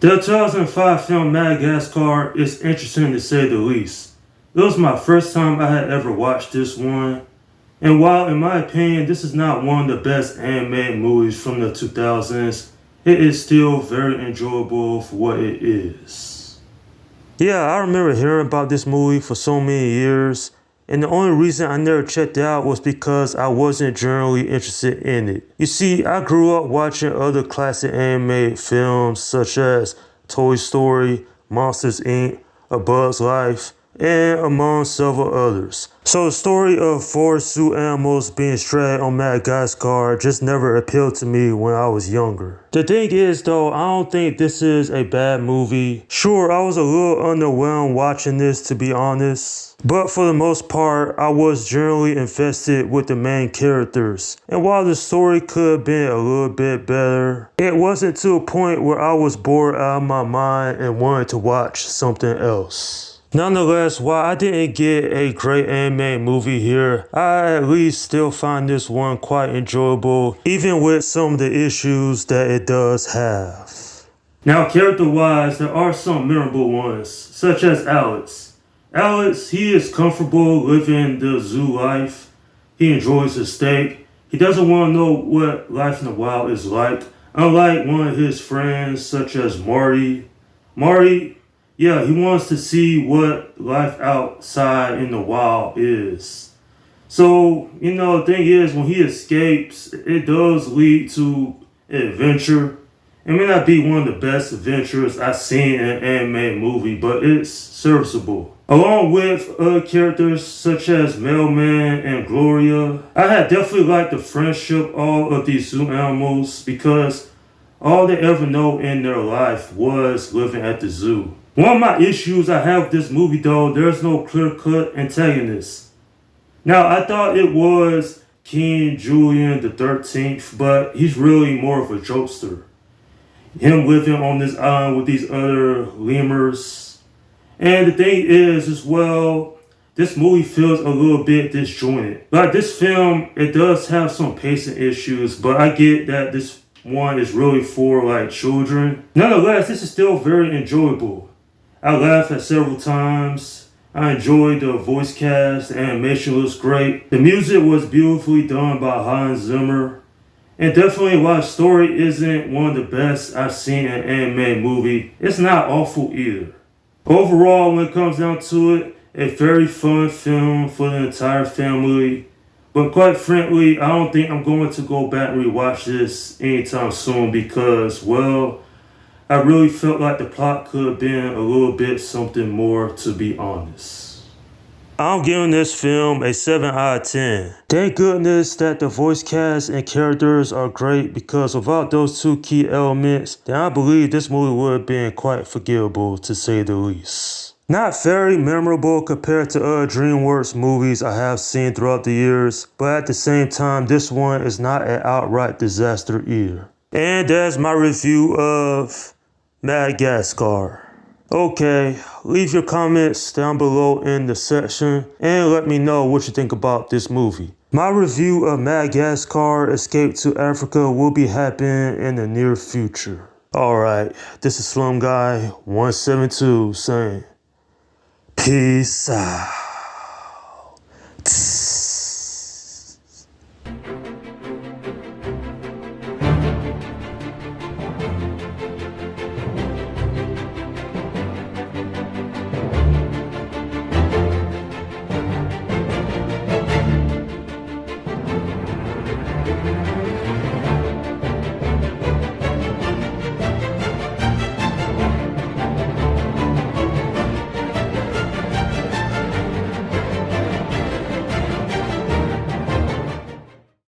The 2005 film Madagascar is interesting to say the least. It was my first time I had ever watched this one, and while in my opinion this is not one of the best animated movies from the 2000s, it is still very enjoyable for what it is. Yeah, I remember hearing about this movie for so many years, and the only reason I never checked it out was because I wasn't generally interested in it. You see, I grew up watching other classic animated films such as Toy Story, Monsters Inc., A Bug's Life, and among several others. So the story of four zoo animals being stranded on Madagascar just never appealed to me when I was younger. The thing is though, I don't think this is a bad movie. Sure, I was a little underwhelmed watching this, to be honest, but for the most part, I was generally invested with the main characters. And while the story could have been a little bit better, it wasn't to a point where I was bored out of my mind and wanted to watch something else. Nonetheless, while I didn't get a great animated movie here, I at least still find this one quite enjoyable, even with some of the issues that it does have. Now, character-wise, there are some memorable ones, such as Alex. Alex, he is comfortable living the zoo life. He enjoys his steak. He doesn't want to know what life in the wild is like, unlike one of his friends, such as Marty. Marty, yeah, he wants to see what life outside in the wild is. So, the thing is, when he escapes, it does lead to an adventure. It may not be one of the best adventures I've seen in an animated movie, but it's serviceable. Along with other characters such as Mailman and Gloria, I had definitely liked the friendship all of these zoo animals because all they ever know in their life was living at the zoo. One of my issues I have with this movie though, there's no clear-cut antagonist. Now, I thought it was King Julian the 13th, but he's really more of a jokester. Him living on this island with these other lemurs. And the thing is, as well, this movie feels a little bit disjointed. Like this film, it does have some pacing issues, but I get that this one is really for like children. Nonetheless, this is still very enjoyable. I laughed at several times. I enjoyed the voice cast. The animation looks great. The music was beautifully done by Hans Zimmer. And definitely, while the story isn't one of the best I've seen in an animated movie, it's not awful either. Overall, when it comes down to it, a very fun film for the entire family. But quite frankly, I don't think I'm going to go back and rewatch this anytime soon because, well, I really felt like the plot could have been a little bit something more, to be honest. I'm giving this film a 7 out of 10. Thank goodness that the voice cast and characters are great because without those two key elements, then I believe this movie would have been quite forgivable, to say the least. Not very memorable compared to other DreamWorks movies I have seen throughout the years, but at the same time, this one is not an outright disaster either. And that's my review of Madagascar. Okay, leave your comments down below in the section and let me know what you think about this movie. My review of Madagascar Escape to Africa will be happening in the near future. Alright, this is Slum Guy 172 saying peace out.